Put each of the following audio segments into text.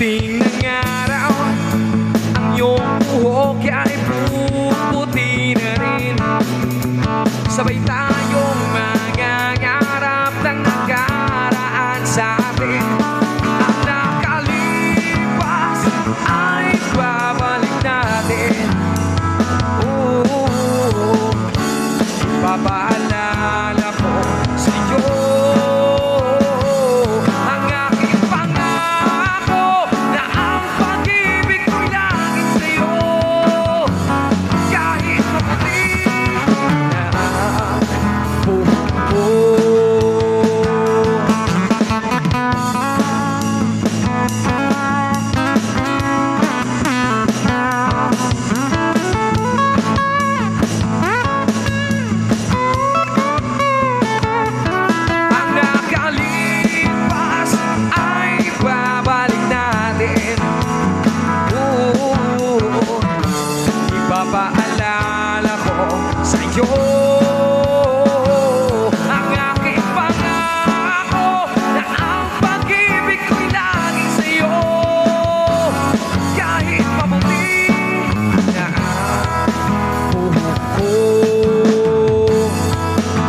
Pagdating ng araw, ang iyong buhok ay puputi na rin. Sabay tayong mangangarap ng nakaraan sa atin. Ang nakalipas ay babalik natin. Papaalala ko sa iyo ang aking pangako na ang pag-ibig ko'y laging sa iyo. Kahit maputi na ang buhok ko. Ipapaalala ko sa iyo ang aking pangako na ang pag-ibig ko'y laging sa iyo. Kahit maputi na ang buhok ko,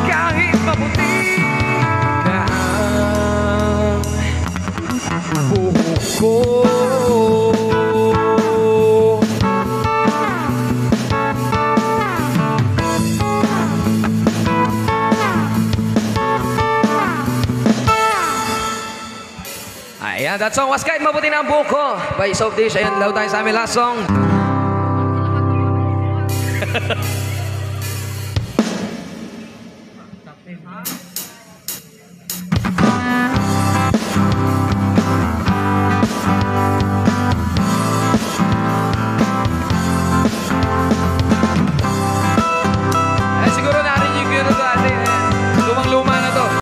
kahit maputi na ang buhok ko. Ayan, that song was Kahit Maputi na ang Buhok Ko by Soft Dish. Ayan, laro tayo sa aming last song.